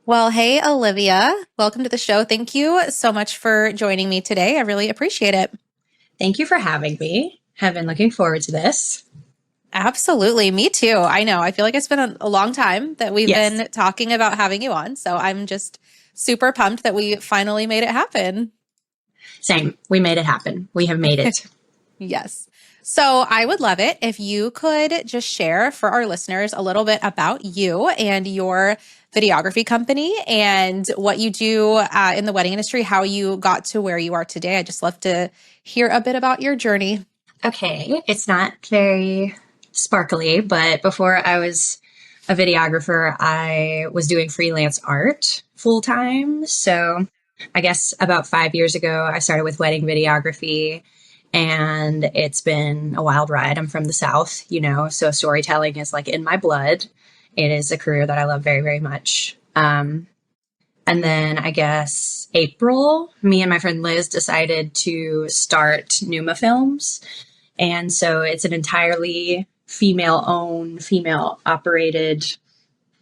Well, hey, Olivia, welcome to the show. Thank you so much for joining me today. I really appreciate it. Thank you for having me. Have been looking forward to this. Absolutely. Me too. I know. I feel like it's been a long time that we've Yes, been talking about having you on. So I'm just super pumped that we finally made it happen. same. We made it happen. We have made it. Yes. So I would love it if you could just share for our listeners a little bit about you and your videography company and what you do in the wedding industry, how you got to where you are today. I'd just love to hear a bit about your journey. Okay, it's not very sparkly, but before I was a videographer, I was doing freelance art full time. So I guess about 5 years ago, I started with wedding videography, and it's been a wild ride. I'm from the South, so storytelling is like in my blood. It is a career that I love very, very much. And then I guess April, me and my friend Liz decided to start Numa Films. And so it's an entirely female owned, female operated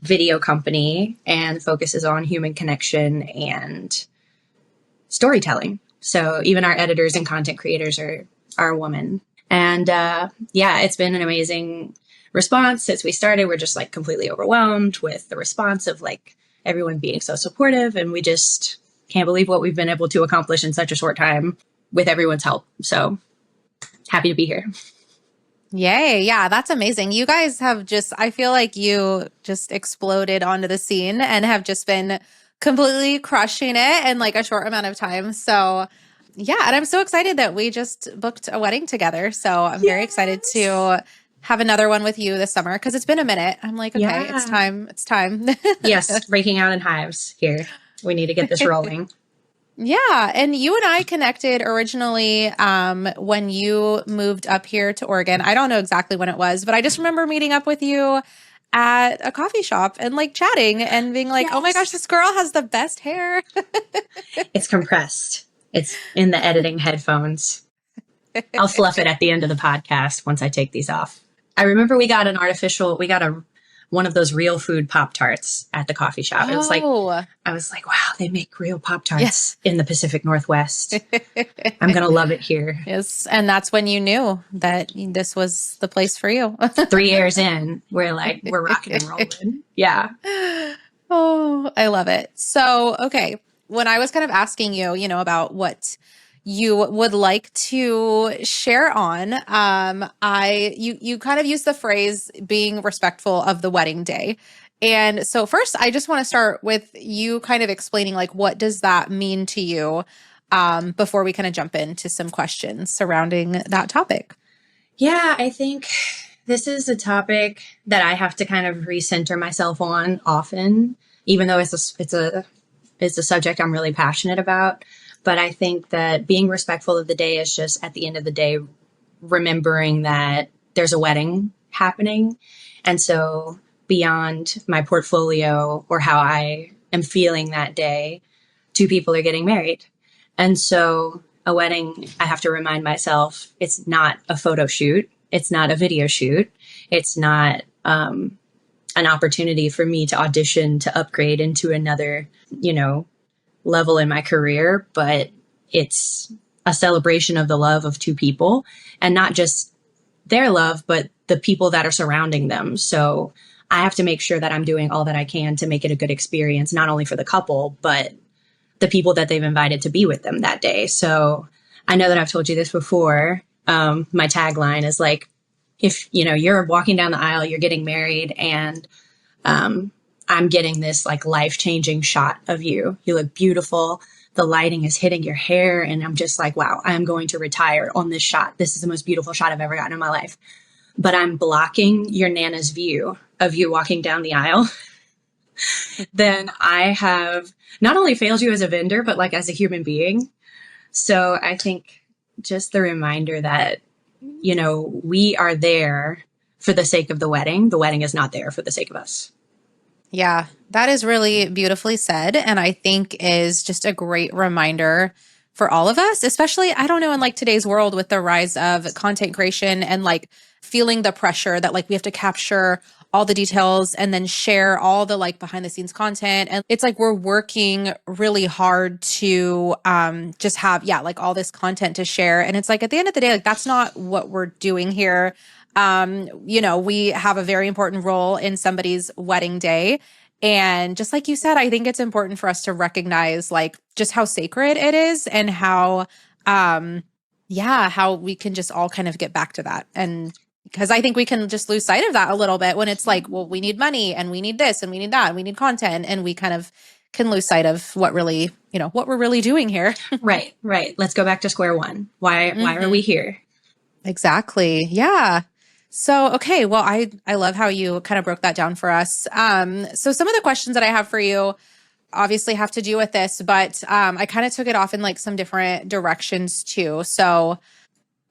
video company and focuses on human connection and storytelling. So even our editors and content creators are women. And yeah, it's been an amazing response since we started. We're just like completely overwhelmed with the response of like everyone being so supportive. And we just can't believe what we've been able to accomplish in such a short time with everyone's help. So happy to be here. Yay. Yeah, that's amazing. You guys have just, I feel like you just exploded onto the scene and have just been completely crushing it in like a short amount of time. So, yeah. And I'm so excited that we just booked a wedding together. So, I'm very excited Yes. to have another one with you this summer because it's been a minute. I'm like, okay, it's Yeah. time. It's time. Yes. Breaking out in hives here. We need to get this rolling. Yeah, and you and I connected originally when you moved up here to Oregon. I don't know exactly when it was, but I just remember meeting up with you at a coffee shop and like chatting and being like, "Oh my gosh, Yes. this girl has the best hair." It's compressed. It's in the editing headphones. I'll fluff it at the end of the podcast once I take these off. I remember we got a one of those real food Pop Tarts at the coffee shop. It was like, Oh, I was like, wow, they make real Pop Tarts yes. in the Pacific Northwest. I'm going to love it here. Yes, and that's when you knew that this was the place for you. 3 years in, we're rocking and rolling. Yeah. Oh, I love it. So, okay, when I was kind of asking you, about what you would like to share on, you kind of used the phrase being respectful of the wedding day. And so first, I just want to start with you kind of explaining like what does that mean to you, before we kind of jump into some questions surrounding that topic. Yeah, I think this is a topic that I have to kind of recenter myself on often, even though it's a subject I'm really passionate about. But I think that being respectful of the day is just at the end of the day, remembering that there's a wedding happening. And so beyond my portfolio or how I am feeling that day, two people are getting married. And so a wedding, I have to remind myself, it's not a photo shoot. It's not a video shoot. It's not an opportunity for me to audition to upgrade into another, level in my career, but it's a celebration of the love of two people and not just their love, but the people that are surrounding them. So I have to make sure that I'm doing all that I can to make it a good experience, not only for the couple, but the people that they've invited to be with them that day. So I know that I've told you this before. My tagline is like, if you're walking down the aisle, you're getting married, and I'm getting this like life-changing shot of you. You look beautiful. The lighting is hitting your hair. And I'm just like, wow, I'm going to retire on this shot. This is the most beautiful shot I've ever gotten in my life. But I'm blocking your Nana's view of you walking down the aisle. Then I have not only failed you as a vendor, but like as a human being. So I think just the reminder that, we are there for the sake of the wedding. The wedding is not there for the sake of us. Yeah, that is really beautifully said. And I think is just a great reminder for all of us, especially, I don't know, in like today's world with the rise of content creation and like feeling the pressure that like we have to capture all the details and then share all the like behind the scenes content. And it's like we're working really hard to just have, yeah, like all this content to share. And it's like at the end of the day, like that's not what we're doing here. You know, we have a very important role in somebody's wedding day. And just like you said, I think it's important for us to recognize like just how sacred it is and how, yeah, how we can just all kind of get back to that. And because I think we can just lose sight of that a little bit when it's like, well, we need money and we need this and we need that and we need content. And we kind of can lose sight of what really, you know, what we're really doing here. Right, right. Let's go back to square one. Why are we here? Exactly. Yeah. So, okay. Well, I love how you kind of broke that down for us. So some of the questions that I have for you obviously have to do with this, but I kind of took it off in like some different directions too. So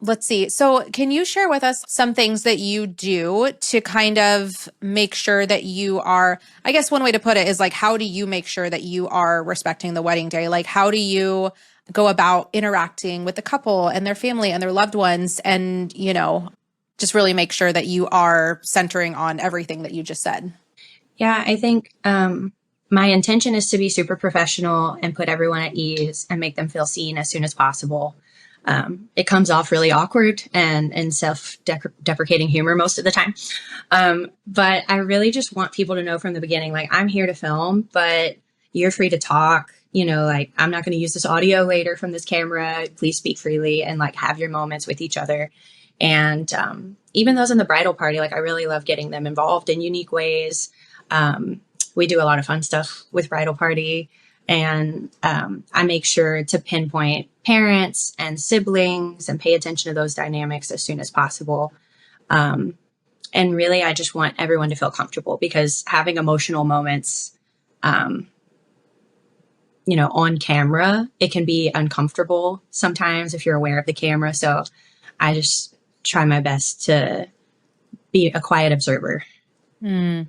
let's see. So can you share with us some things that you do to kind of make sure that you are, I guess one way to put it is like, how do you make sure that you are respecting the wedding day? Like, how do you go about interacting with the couple and their family and their loved ones and, you know, just really make sure that you are centering on everything that you just said? Yeah, I think my intention is to be super professional and put everyone at ease and make them feel seen as soon as possible. It comes off really awkward and self-deprecating humor most of the time. But I really just want people to know from the beginning, like, I'm here to film, but you're free to talk. You know, like, I'm not going to use this audio later from this camera. Please speak freely and like have your moments with each other. And even those in the bridal party, like, I really love getting them involved in unique ways. We do a lot of fun stuff with bridal party. And I make sure to pinpoint parents and siblings and pay attention to those dynamics as soon as possible. And really, I just want everyone to feel comfortable because having emotional moments, you know, on camera, it can be uncomfortable sometimes if you're aware of the camera. So I just try my best to be a quiet observer. Mm.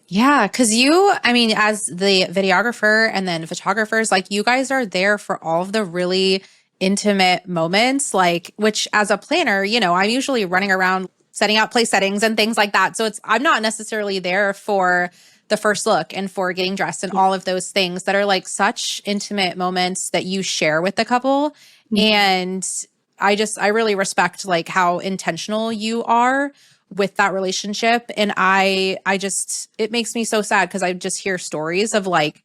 Yeah, because you, I mean, as the videographer and then photographers, like you guys are there for all of the really intimate moments, like, which as a planner, you know, I'm usually running around setting out place settings and things like that. So I'm not necessarily there for the first look and for getting dressed and all of those things that are like such intimate moments that you share with the couple. Mhm. And I really respect like how intentional you are with that relationship. And it makes me so sad because I just hear stories of like,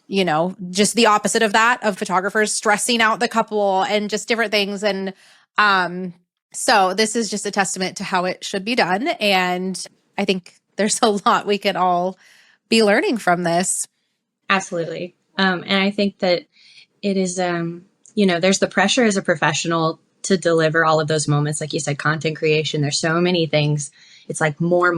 you know, just the opposite of that, of photographers stressing out the couple and just different things. And so this is just a testament to how it should be done. And I think there's a lot we could all be learning from this. Absolutely. And I think that it is, you know, there's the pressure as a professional to deliver all of those moments. Like you said, content creation, there's so many things. It's like more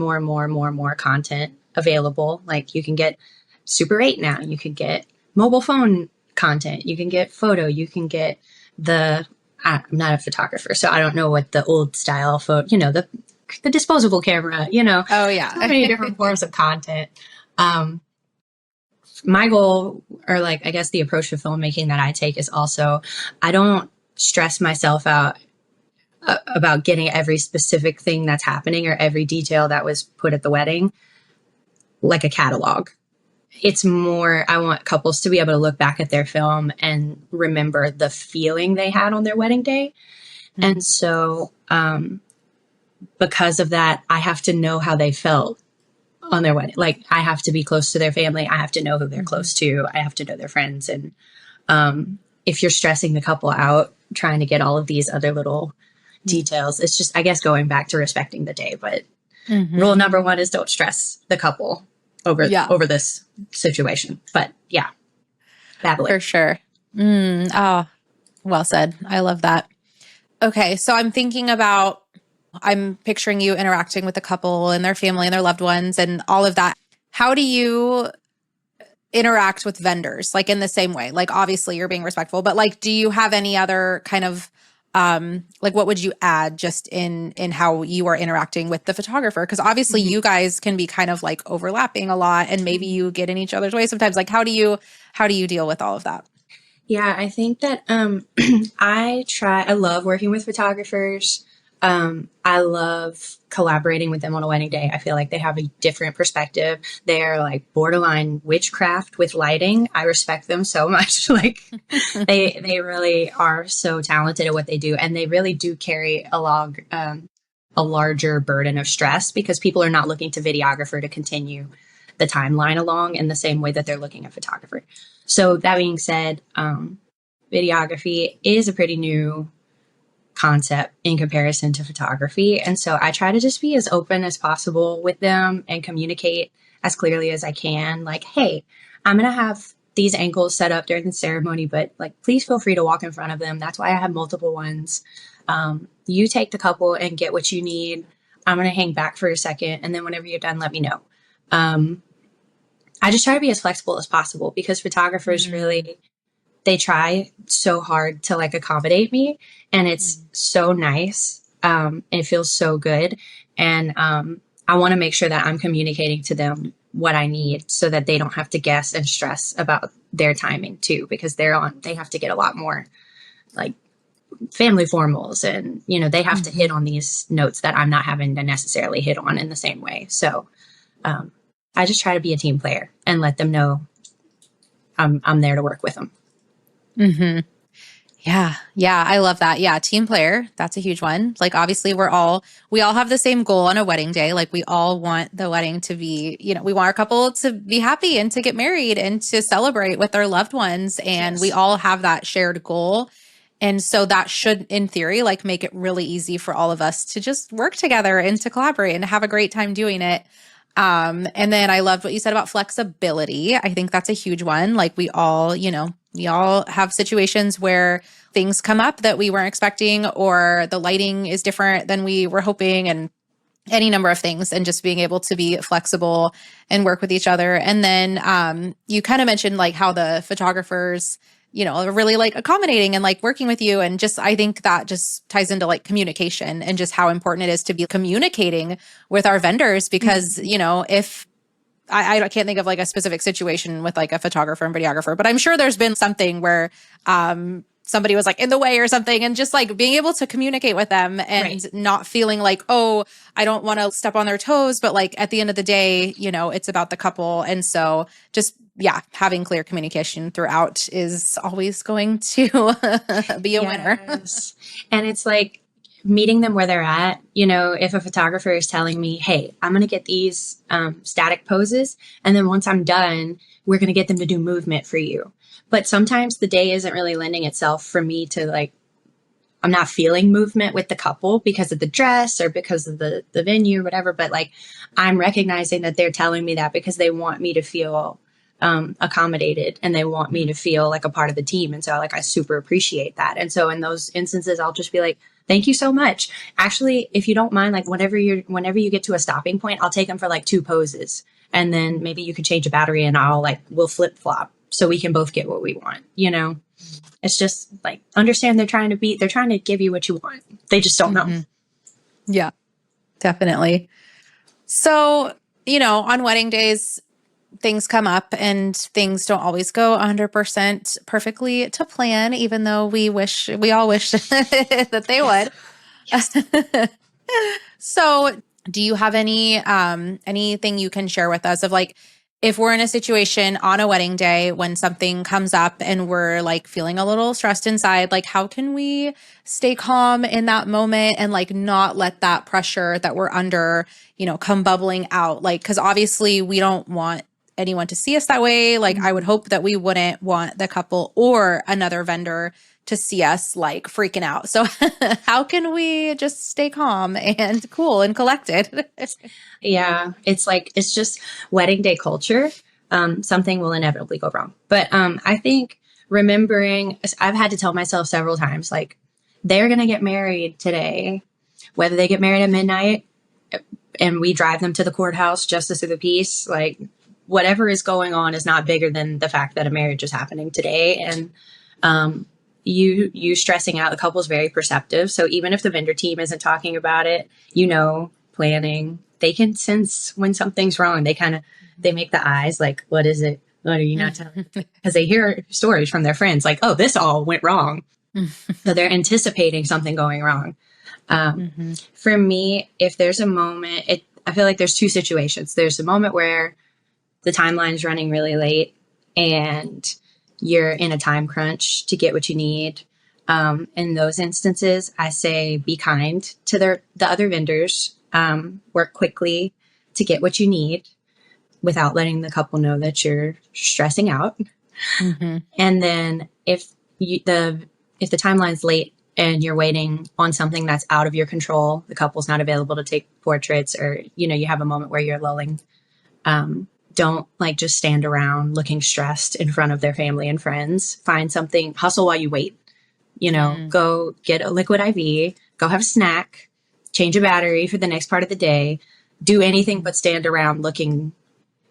content available. Like you can get Super 8 now. You could get mobile phone content. You can get photo. You can get I'm not a photographer, so I don't know what the old style photo, you know, the disposable camera, you know. Oh, yeah. So many different forms of content. My goal, or like, I guess the approach to filmmaking that I take is also, I don't stress myself out about getting every specific thing that's happening or every detail that was put at the wedding like a catalog. It's more, I want couples to be able to look back at their film and remember the feeling they had on their wedding day. Mm-hmm. And so, because of that, I have to know how they felt on their wedding. Like, I have to be close to their family. I have to know who they're close to. I have to know their friends. And if you're stressing the couple out, trying to get all of these other little details, it's just, I guess, going back to respecting the day. But rule number one is don't stress the couple over this situation. But yeah, babbling. For sure. Oh, well said. I love that. Okay, so I'm picturing you interacting with the couple and their family and their loved ones and all of that. How do you interact with vendors? Like in the same way? Like obviously you're being respectful, but like, do you have any other kind of like what would you add just in how you are interacting with the photographer? Because obviously you guys can be kind of like overlapping a lot and maybe you get in each other's way sometimes. Like how do you deal with all of that? Yeah, I think that I love working with photographers. I love collaborating with them on a wedding day. I feel like they have a different perspective. They're like borderline witchcraft with lighting. I respect them so much. Like they really are so talented at what they do, and they really do carry a larger burden of stress because people are not looking to videographer to continue the timeline along in the same way that they're looking at photographer. So that being said, videography is a pretty new concept in comparison to photography. And so I try to just be as open as possible with them and communicate as clearly as I can. Like, hey, I'm going to have these angles set up during the ceremony, but like, please feel free to walk in front of them. That's why I have multiple ones. You take the couple and get what you need. I'm going to hang back for a second. And then whenever you're done, let me know. I just try to be as flexible as possible because photographers really, they try so hard to like accommodate me, and it's so nice. And it feels so good. And I want to make sure that I'm communicating to them what I need so that they don't have to guess and stress about their timing too, because they have to get a lot more like family formals, and you know, they have to hit on these notes that I'm not having to necessarily hit on in the same way. So I just try to be a team player and let them know I'm there to work with them. Mm-hmm. Yeah. Yeah. I love that. Yeah. Team player. That's a huge one. Like, obviously we all have the same goal on a wedding day. Like, we all want the wedding to be, you know, we want our couple to be happy and to get married and to celebrate with their loved ones. And Yes. we all have that shared goal. And so that should, in theory, like make it really easy for all of us to just work together and to collaborate and have a great time doing it. And then I loved what you said about flexibility. I think that's a huge one. Like, we all, you know, we all have situations where things come up that we weren't expecting, or the lighting is different than we were hoping, and any number of things, and just being able to be flexible and work with each other. And then you kind of mentioned like how the photographers, you know, are really like accommodating and like working with you. And just, I think that just ties into like communication and just how important it is to be communicating with our vendors, because, you know, if I can't think of like a specific situation with like a photographer and videographer, but I'm sure there's been something where somebody was like in the way or something, and just like being able to communicate with them and not feeling like, oh, I don't want to step on their toes. But like at the end of the day, you know, it's about the couple. And so just, yeah, having clear communication throughout is always going to be a winner. And it's like meeting them where they're at. You know, if a photographer is telling me, hey, I'm going to get these static poses, and then once I'm done, we're going to get them to do movement for you. But sometimes the day isn't really lending itself for me to like, I'm not feeling movement with the couple because of the dress or because of the venue or whatever. But like, I'm recognizing that they're telling me that because they want me to feel accommodated, and they want me to feel like a part of the team. And so like, I super appreciate that. And so in those instances, I'll just be like, thank you so much. Actually, if you don't mind, like whenever you get to a stopping point, I'll take them for like 2 poses, and then maybe you could change a battery, and we'll flip flop so we can both get what we want. You know, it's just like, understand they're trying to give you what you want. They just don't know. Yeah, definitely. So, you know, on wedding days, things come up and things don't always go 100% perfectly to plan, even though we all wish that they would. Yes. So do you have anything you can share with us of like, if we're in a situation on a wedding day when something comes up and we're like feeling a little stressed inside, like how can we stay calm in that moment and like not let that pressure that we're under, you know, come bubbling out? Like, because obviously we don't want anyone to see us that way. Like, I would hope that we wouldn't want the couple or another vendor to see us like freaking out. So how can we just stay calm and cool and collected? Yeah, it's just wedding day culture. Something will inevitably go wrong. But I think remembering, I've had to tell myself several times, like, they're going to get married today, whether they get married at midnight and we drive them to the courthouse, justice of the peace, like whatever is going on is not bigger than the fact that a marriage is happening today. And you stressing out, the couple's very perceptive. So even if the vendor team isn't talking about it, you know, planning, they can sense when something's wrong. They make the eyes like, what is it? What are you not telling? Because they hear stories from their friends like, oh, this all went wrong. So they're anticipating something going wrong. Mm-hmm. For me, if there's a moment, I feel like there's two situations. There's a moment where the timeline's running really late and you're in a time crunch to get what you need. In those instances, I say be kind to the other vendors, work quickly to get what you need without letting the couple know that you're stressing out. Mm-hmm. And then if the timeline's late and you're waiting on something that's out of your control, the couple's not available to take portraits, or you have a moment where you're lulling. Don't like just stand around looking stressed in front of their family and friends. Find something, hustle while you wait. Go get a liquid IV, go have a snack, change a battery for the next part of the day. Do anything but stand around looking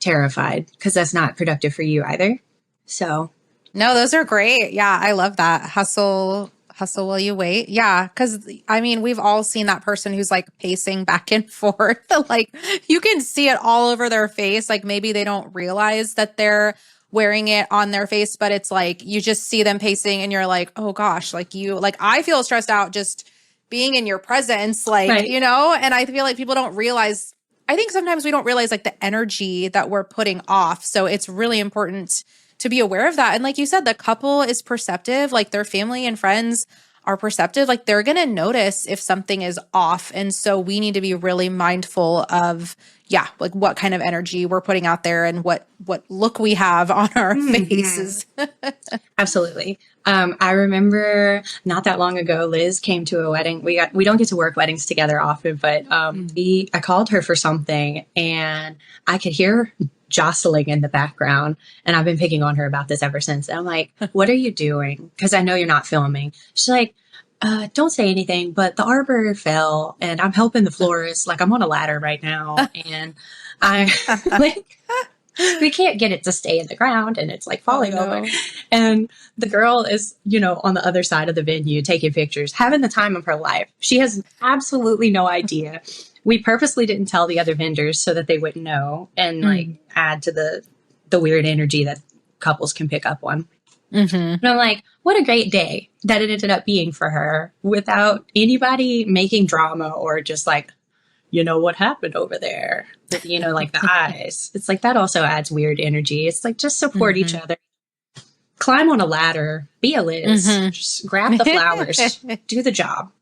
terrified, because that's not productive for you either. So No, those are great. Yeah, I love that. Hustle while you wait. Yeah, because I mean, we've all seen that person who's like pacing back and forth. Like you can see it all over their face. Like maybe they don't realize that they're wearing it on their face, but it's like you just see them pacing and you're like, oh gosh, like I feel stressed out just being in your presence, like, right. and I feel like people don't realize. I think sometimes we don't realize like the energy that we're putting off. So it's really important to be aware of that. And like you said, the couple is perceptive, like their family and friends are perceptive, like they're going to notice if something is off. And so we need to be really mindful of, yeah, like what kind of energy we're putting out there and what look we have on our faces. Absolutely. I remember not that long ago, Liz came to a wedding. We don't get to work weddings together often, but I called her for something and I could hear jostling in the background. And I've been picking on her about this ever since. And I'm like, what are you doing? Because I know you're not filming. She's like, don't say anything, but the arbor fell and I'm helping the florist. Like I'm on a ladder right now. And I like, we can't get it to stay in the ground and it's like falling over. And the girl is, on the other side of the venue taking pictures, having the time of her life. She has absolutely no idea. We purposely didn't tell the other vendors so that they wouldn't know and like add to the weird energy that couples can pick up on. Mm-hmm. And I'm like, what a great day that it ended up being for her without anybody making drama or just like, what happened over there with, like the eyes. It's like that also adds weird energy. It's like just support each other. Climb on a ladder. Be a Liz. Just grab the flowers. Do the job.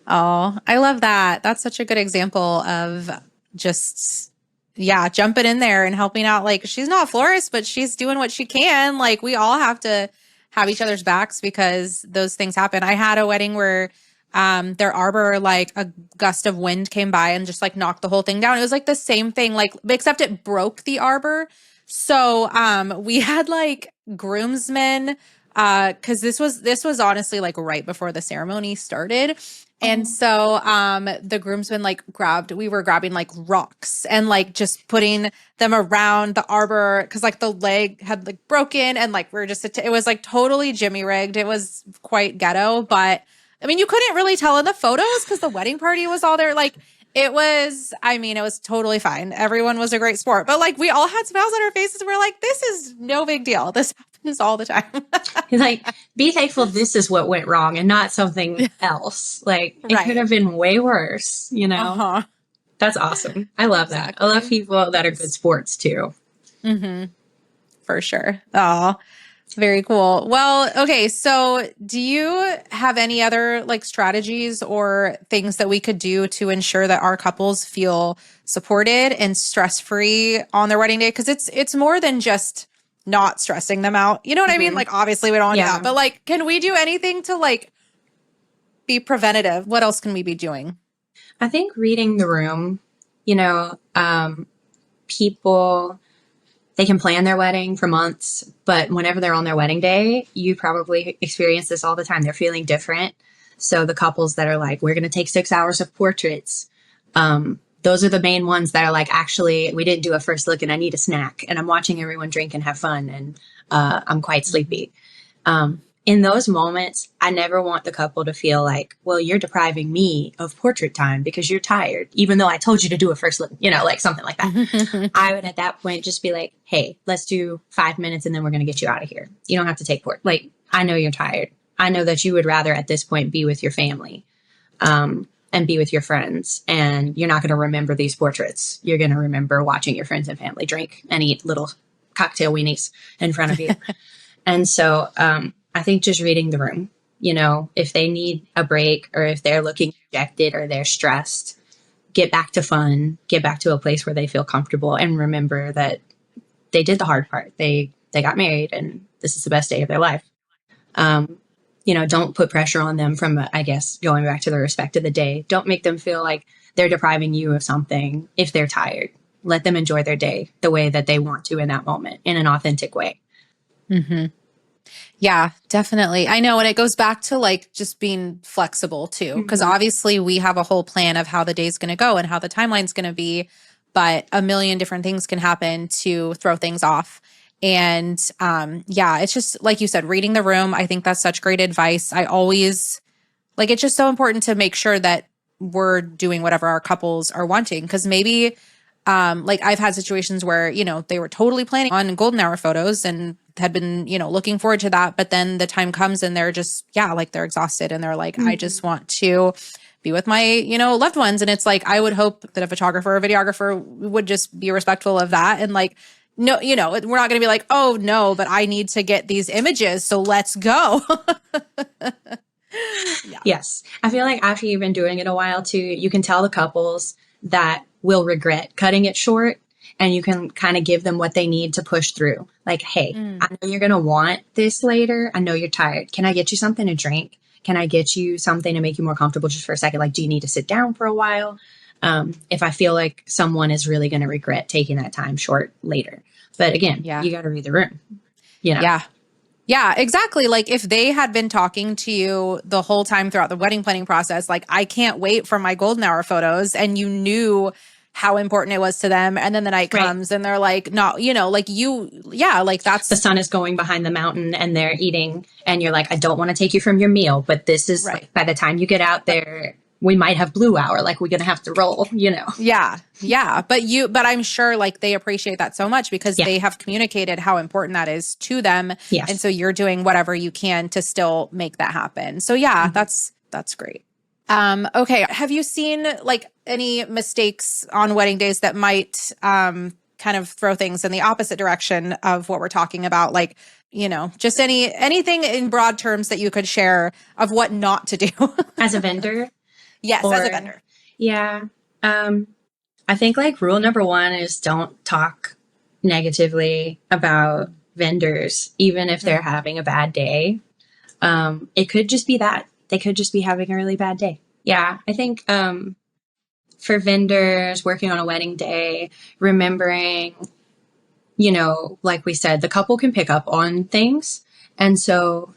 Oh, I love that. That's such a good example of just, yeah, jumping in there and helping out. Like she's not a florist, but she's doing what she can. Like we all have to have each other's backs because those things happen. I had a wedding where their arbor, like a gust of wind came by and just like knocked the whole thing down. It was like the same thing, like except it broke the arbor. So we had like groomsmen because this was honestly like right before the ceremony started. And so the groomsmen we were grabbing like rocks and like just putting them around the arbor because like the leg had like broken and like it was like totally jimmy rigged. It was quite ghetto, but I mean, you couldn't really tell in the photos because the wedding party was all there. Like it was totally fine. Everyone was a great sport, but like we all had smiles on our faces. We're like, this is no big deal. This happens all the time. Like, be thankful this is what went wrong and not something else. Like it could have been way worse, Uh-huh. That's awesome. I love that. I love people that are good sports too. Mm-hmm. For sure. Oh, very cool. Well, okay. So do you have any other like strategies or things that we could do to ensure that our couples feel supported and stress-free on their wedding day? Because it's more than just not stressing them out. You know what I mean? Like obviously we don't want to do that, but like, can we do anything to like be preventative? What else can we be doing? I think reading the room, people, they can plan their wedding for months, but whenever they're on their wedding day, you probably experience this all the time. They're feeling different. So the couples that are like, we're going to take 6 hours of portraits. Those are the main ones that are like, actually, we didn't do a first look and I need a snack and I'm watching everyone drink and have fun and I'm quite sleepy. In those moments, I never want the couple to feel like, well, you're depriving me of portrait time because you're tired, even though I told you to do a first look, like something like that. I would at that point just be like, hey, let's do 5 minutes and then we're going to get you out of here. You don't have to take like, I know you're tired. I know that you would rather at this point be with your family. and be with your friends. And you're not going to remember these portraits. You're going to remember watching your friends and family drink and eat little cocktail weenies in front of you. And so I think just reading the room, you know, if they need a break or if they're looking dejected or they're stressed, get back to fun, get back to a place where they feel comfortable, and remember that they did the hard part. They got married and this is the best day of their life. You know, don't put pressure on them from, I guess, going back to the respect of the day. Don't make them feel like they're depriving you of something if they're tired. Let them enjoy their day the way that they want to in that moment, in an authentic way. Mm-hmm. Yeah, definitely. I know. And it goes back to like just being flexible too, because obviously we have a whole plan of how the day's going to go and how the timeline's going to be, but a million different things can happen to throw things off. And yeah, it's just like you said, reading the room. I think that's such great advice. I always like it's just so important to make sure that we're doing whatever our couples are wanting. Cause maybe like I've had situations where, you know, they were totally planning on golden hour photos and had been, you know, looking forward to that. But then the time comes and they're just, yeah, like they're exhausted and they're like, I just want to be with my, you know, loved ones. And it's like, I would hope that a photographer or videographer would just be respectful of that. And like, no, you know, we're not going to be like, oh no, but I need to get these images. So let's go. Yeah. Yes. I feel like after you've been doing it a while too, you can tell the couples that will regret cutting it short, and you can kind of give them what they need to push through. Like, hey, I know you're going to want this later. I know you're tired. Can I get you something to drink? Can I get you something to make you more comfortable just for a second? Like, do you need to sit down for a while? If I feel like someone is really going to regret taking that time short later. But again, you got to read the room, you know? Yeah. Yeah, exactly. Like if they had been talking to you the whole time throughout the wedding planning process, like I can't wait for my golden hour photos, and you knew how important it was to them. And then the night comes and they're like, no, you know, like you, yeah, like that's the sun is going behind the mountain and they're eating and you're like, I don't want to take you from your meal, but this is like, by the time you get out there, we might have blue hour. Like we're going to have to roll, you know? Yeah. Yeah. But I'm sure like they appreciate that so much because they have communicated how important that is to them. Yes. And so you're doing whatever you can to still make that happen. So yeah, that's great. Okay. Have you seen like any mistakes on wedding days that might, kind of throw things in the opposite direction of what we're talking about? Like, you know, just anything in broad terms that you could share of what not to do as a vendor. Yes, as a vendor. Yeah. I think like rule number one is don't talk negatively about vendors, even if they're having a bad day. It could just be that they could just be having a really bad day. Yeah. I think, for vendors working on a wedding day, remembering, you know, like we said, the couple can pick up on things. And so,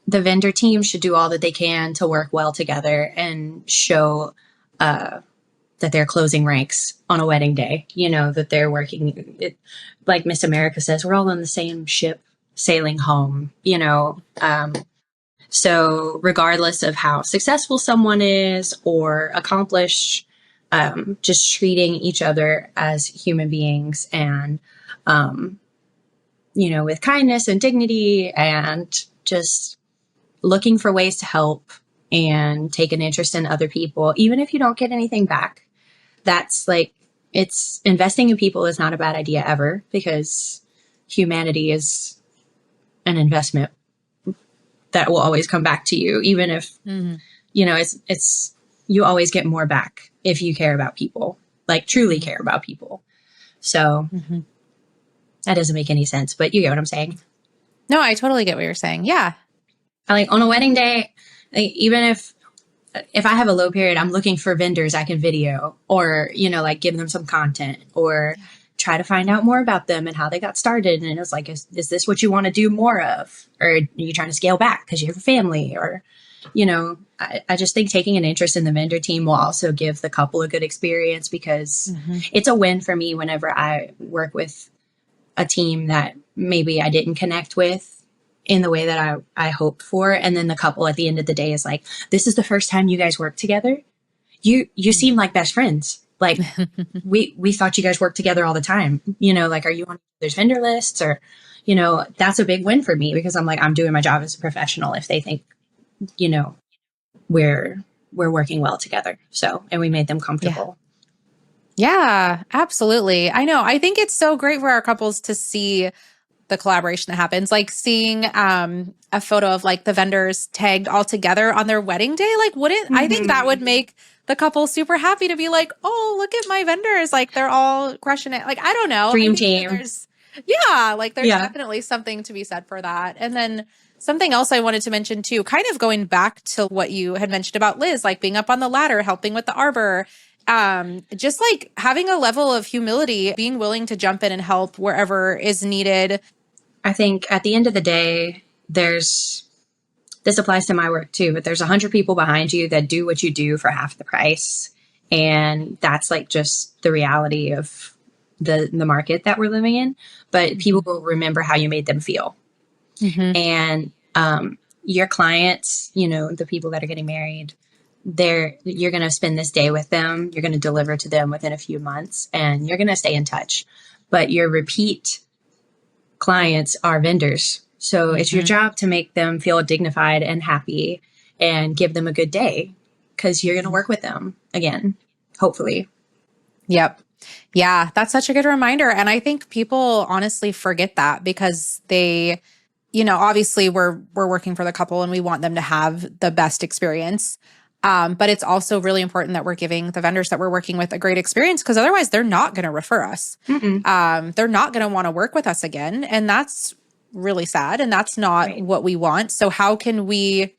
the vendor team should do all that they can to work well together and show that they're closing ranks on a wedding day, you know, that they're working it, like Miss America says, we're all on the same ship sailing home, you know. So regardless of how successful someone is or accomplished, just treating each other as human beings and, you know, with kindness and dignity and just looking for ways to help and take an interest in other people, even if you don't get anything back. That's like, it's investing in people is not a bad idea ever, because humanity is an investment that will always come back to you, even if, you know, it's, you always get more back if you care about people, like truly care about people. So that doesn't make any sense, but you get what I'm saying. No, I totally get what you're saying. Yeah. Like on a wedding day, like, even if I have a low period, I'm looking for vendors I can video or, you know, like give them some content or try to find out more about them and how they got started. And it's like, is this what you want to do more of? Or are you trying to scale back because you have a family? Or, you know, I just think taking an interest in the vendor team will also give the couple a good experience, because it's a win for me whenever I work with a team that maybe I didn't connect with in the way that I hoped for. And then the couple at the end of the day is like, this is the first time you guys work together. You seem like best friends. Like we thought you guys worked together all the time, you know, like, are you on there's vendor lists? Or, you know, that's a big win for me, because I'm like, I'm doing my job as a professional if they think, you know, we're working well together. So, and we made them Yeah. comfortable. Yeah, absolutely. I know. I think it's so great for our couples to see the collaboration that happens, like seeing a photo of like the vendors tagged all together on their wedding day. Like, wouldn't I think that would make the couple super happy to be like, oh, look at my vendors, like they're all crushing it. Like, I don't know. I Dream think that team. there's yeah, like there's Yeah. definitely something to be said for that. And then something else I wanted to mention too, kind of going back to what you had mentioned about Liz, like being up on the ladder, helping with the arbor, just like having a level of humility, being willing to jump in and help wherever is needed. I think at the end of the day, this applies to my work too, but there's 100 people behind you that do what you do for half the price. And that's like just the reality of the market that we're living in. But people will remember how you made them feel. Mm-hmm. And your clients, you know, the people that are getting married, you're going to spend this day with them. You're going to deliver to them within a few months, and you're going to stay in touch. But your repeat clients are vendors. So it's your job to make them feel dignified and happy and give them a good day, because you're going to work with them again, hopefully. Yep. Yeah, that's such a good reminder. And I think people honestly forget that because they, obviously we're working for the couple and we want them to have the best experience. But it's also really important that we're giving the vendors that we're working with a great experience, because otherwise they're not going to refer us. They're not going to want to work with us again. And that's really sad. And that's not Right. what we want. So how can we,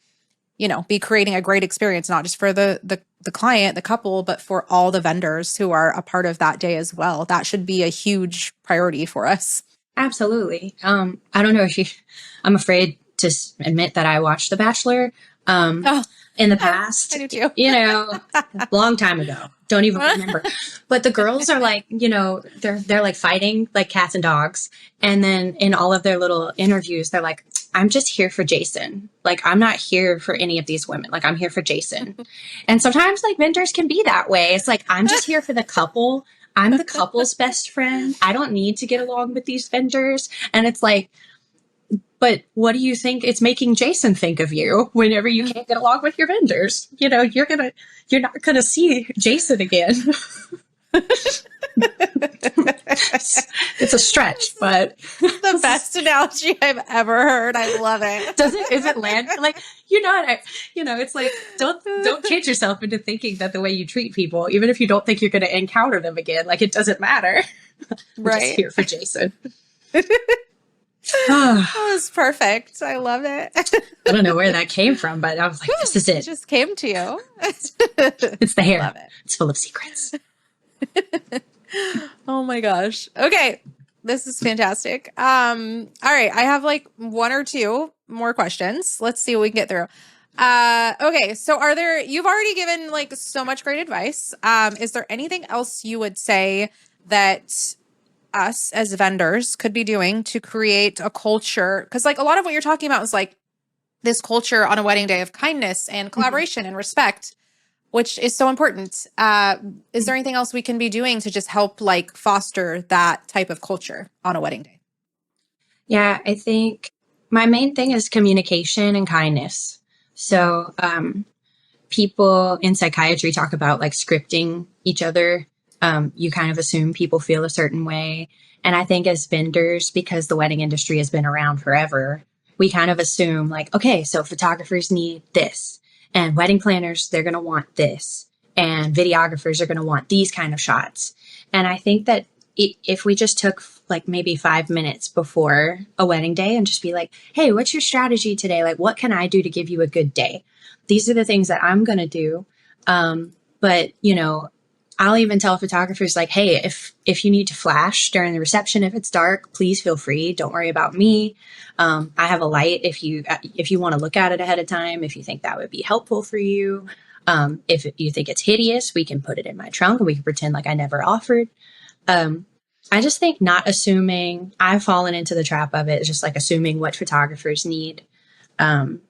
be creating a great experience, not just for the client, the couple, but for all the vendors who are a part of that day as well. That should be a huge priority for us. Absolutely. I don't know if I'm afraid to admit that I watched The Bachelor Oh, in the past, I do too. long time ago. Don't even remember. But the girls are like, they're like fighting like cats and dogs. And then in all of their little interviews, they're like, I'm just here for Jason. Like, I'm not here for any of these women. Like, I'm here for Jason. And sometimes like vendors can be that way. It's like, I'm just here for the couple. I'm the couple's best friend. I don't need to get along with these vendors. And it's like, but what do you think it's making Jason think of you whenever you can't get along with your vendors? You're not gonna see Jason again. It's a stretch, but The best analogy I've ever heard. I love it. is it land like it's like don't kid yourself into thinking that the way you treat people, even if you don't think you're going to encounter them again, like it doesn't matter. I'm just Right. here for Jason. That was perfect. I love it. I don't know where that came from, but I was like, this is It it. just came to you. It's the hair. Love it. It's full of secrets. Oh my gosh. Okay. This is fantastic. All right. I have like one or two more questions. Let's see what we can get through. Okay. So you've already given like so much great advice. Is there anything else you would say that us as vendors could be doing to create a culture? Because like a lot of what you're talking about is like this culture on a wedding day of kindness and collaboration and respect, which is so important. Is there anything else we can be doing to just help like foster that type of culture on a wedding day? Yeah, I think my main thing is communication and kindness. So people in psychiatry talk about like scripting each other. You kind of assume people feel a certain way. And I think as vendors, because the wedding industry has been around forever, we kind of assume like, okay, so photographers need this, and wedding planners, they're going to want this, and videographers are going to want these kind of shots. And I think that if we just took like maybe 5 minutes before a wedding day and just be like, hey, what's your strategy today? Like, what can I do to give you a good day? These are the things that I'm going to do. But I'll even tell photographers like, hey, if you need to flash during the reception, if it's dark, please feel free. Don't worry about me. I have a light if you want to look at it ahead of time, if you think that would be helpful for you. If you think it's hideous, we can put it in my trunk and we can pretend like I never offered. I just think not assuming. I've fallen into the trap of it, just like assuming what photographers need. I'm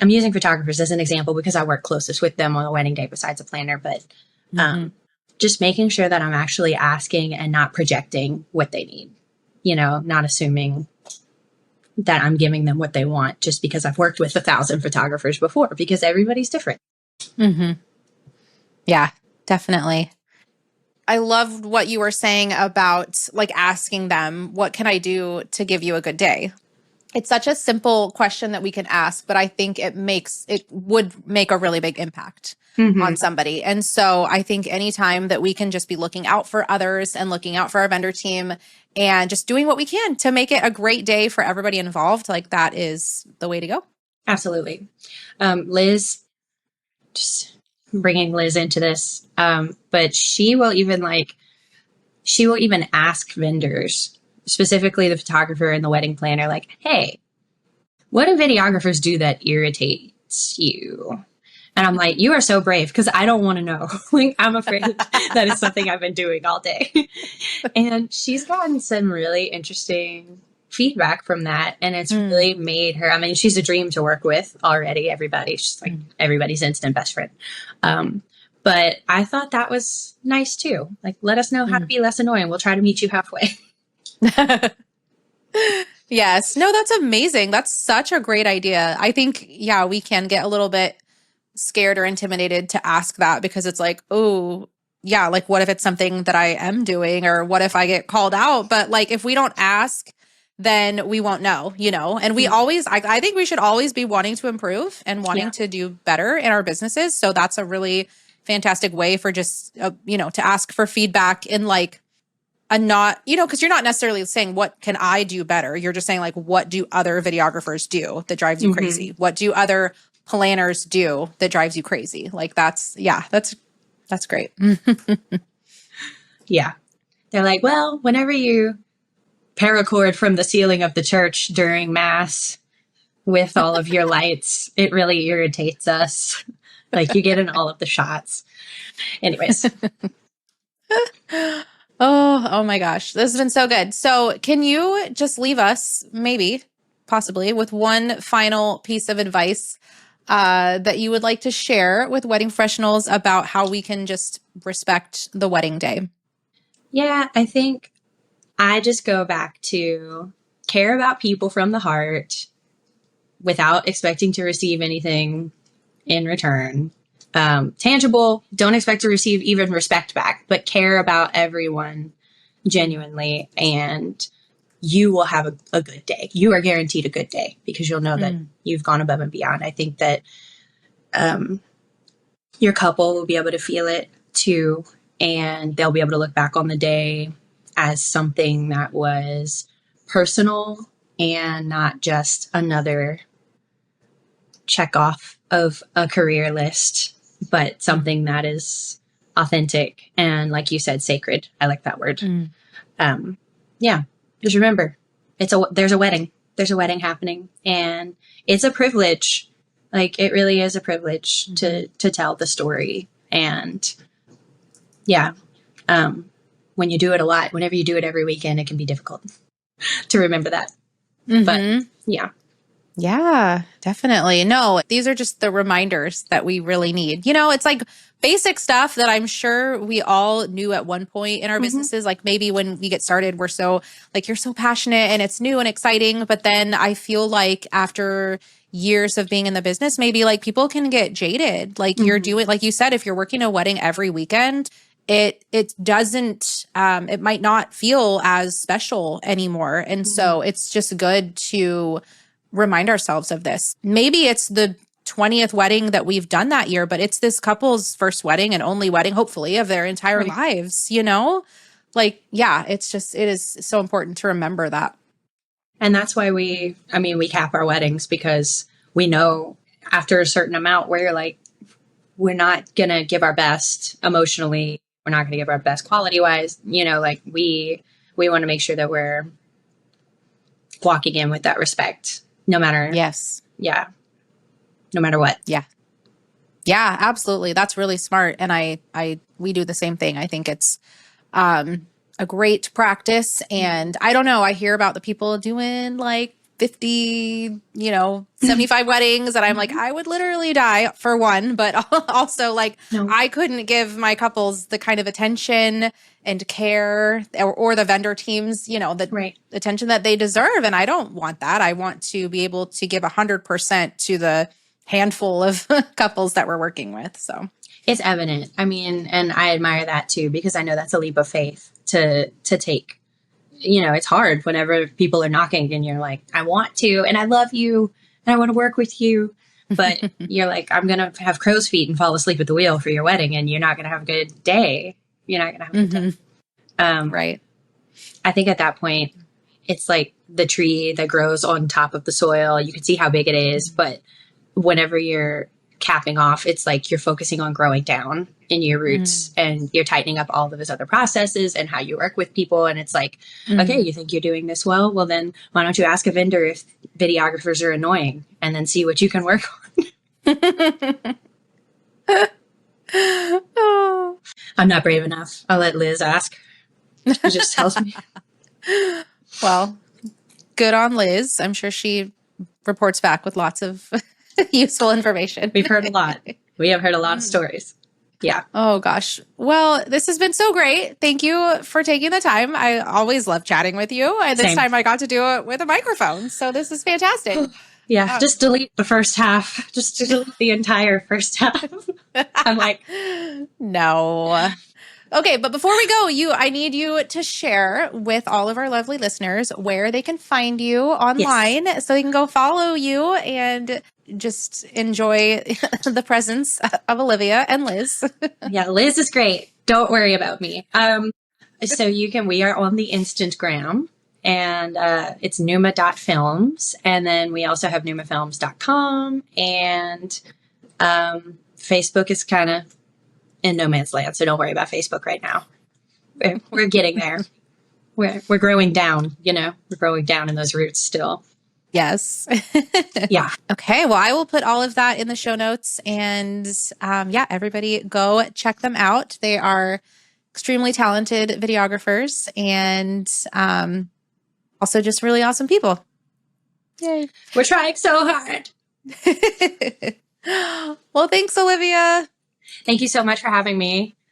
using photographers as an example because I work closest with them on a wedding day besides a planner, but just making sure that I'm actually asking and not projecting what they need, not assuming that I'm giving them what they want just because I've worked with 1,000 photographers before, because everybody's different. Hmm. Yeah, definitely. I loved what you were saying about like asking them, what can I do to give you a good day? It's such a simple question that we can ask, but I think it would make a really big impact Mm-hmm. on somebody. And so I think anytime that we can just be looking out for others and looking out for our vendor team and just doing what we can to make it a great day for everybody involved, like that is the way to go. Absolutely. Liz, just bringing Liz into this, but she will even ask vendors, specifically the photographer and the wedding planner, like, hey, what do videographers do that irritates you? And I'm like, you are so brave, because I don't want to know. Like, I'm afraid that is something I've been doing all day. And she's gotten some really interesting feedback from that. And it's really made her, I mean, she's a dream to work with already, everybody. She's like everybody's instant best friend. But I thought that was nice too. Like, let us know how to be less annoying. We'll try to meet you halfway. Yes. No, that's amazing. That's such a great idea. I think, yeah, we can get a little bit scared or intimidated to ask that because it's like, oh, yeah, like what if it's something that I am doing or what if I get called out? But like if we don't ask, then we won't know, you know? And we always, I think we should always be wanting to improve and wanting to do better in our businesses. So that's a really fantastic way for just, to ask for feedback in like, a not, because you're not necessarily saying, what can I do better? You're just saying, like, what do other videographers do that drives you crazy? What do other planners do that drives you crazy? Like, that's great. Yeah. They're like, well, whenever you paracord from the ceiling of the church during mass with all of your lights, it really irritates us. Like, you get in all of the shots. Anyways. Oh my gosh. This has been so good. So, can you just leave us, maybe, possibly, with one final piece of advice that you would like to share with wedding professionals about how we can just respect the wedding day? Yeah, I think I just go back to care about people from the heart without expecting to receive anything in return. Tangible, don't expect to receive even respect back, but care about everyone genuinely, and you will have a good day. You are guaranteed a good day because you'll know that you've gone above and beyond. I think that your couple will be able to feel it too, and they'll be able to look back on the day as something that was personal and not just another check off of a career list, but something that is authentic and, like you said, sacred. I like that word. Yeah, just remember, there's a wedding. There's a wedding happening, and it's a privilege. Like, it really is a privilege to tell the story. And yeah, when you do it a lot, whenever you do it every weekend, it can be difficult to remember that. But yeah. Yeah, definitely. No, these are just the reminders that we really need. It's like basic stuff that I'm sure we all knew at one point in our businesses. Like maybe when we get started, we're so like, you're so passionate and it's new and exciting. But then I feel like after years of being in the business, maybe like people can get jaded. Like you're doing, like you said, if you're working a wedding every weekend, it doesn't it might not feel as special anymore. And so it's just good to remind ourselves of this. Maybe it's the 20th wedding that we've done that year, but it's this couple's first wedding and only wedding, hopefully, of their entire lives, Like, yeah, it is so important to remember that. And that's why we cap our weddings, because we know after a certain amount where you're like, we're not going to give our best emotionally. We're not going to give our best quality wise, like we want to make sure that we're walking in with that respect, no matter. Yes. Yeah. No matter what. Yeah. Yeah, absolutely. That's really smart. And we do the same thing. I think it's a great practice. And I don't know, I hear about the people doing like 50, 75 weddings. And I'm like, I would literally die for one, but also like No. I couldn't give my couples the kind of attention and care or the vendor teams, the attention that they deserve. And I don't want that. I want to be able to give 100% to the handful of couples that we're working with. So it's evident. I mean, and I admire that too, because I know that's a leap of faith to take. It's hard whenever people are knocking and you're like, I want to, and I love you and I want to work with you. But you're like, I'm going to have crow's feet and fall asleep at the wheel for your wedding, and you're not going to have a good day. You're not going to have a good day. Right. I think at that point, it's like the tree that grows on top of the soil. You can see how big it is, but whenever you're capping off, it's like you're focusing on growing down in your roots and you're tightening up all of those other processes and how you work with people. And it's like, okay, you think you're doing this well? Well, then why don't you ask a vendor if videographers are annoying and then see what you can work on? Oh. I'm not brave enough. I'll let Liz ask. She just tells me. Well, good on Liz. I'm sure she reports back with lots of useful information. We've heard a lot. We have heard a lot of stories. Yeah. Oh, gosh. Well, this has been so great. Thank you for taking the time. I always love chatting with you. And this time I got to do it with a microphone. So this is fantastic. Yeah. Just delete the first half. Just delete the entire first half. I'm like, no. Okay, but before we go, I need you to share with all of our lovely listeners where they can find you online so they can go follow you and just enjoy the presence of Olivia and Liz. Yeah, Liz is great. Don't worry about me. So we are on the Instagram, and it's numa.films. And then we also have numafilms.com, and Facebook is kind of in no man's land, so don't worry about Facebook right now. We're getting there. We're growing down, we're growing down in those roots still. Yes. Yeah. Okay. Well, I will put all of that in the show notes, and everybody go check them out. They are extremely talented videographers and also just really awesome people. Yay. We're trying so hard. Well, thanks, Olivia. Thank you so much for having me.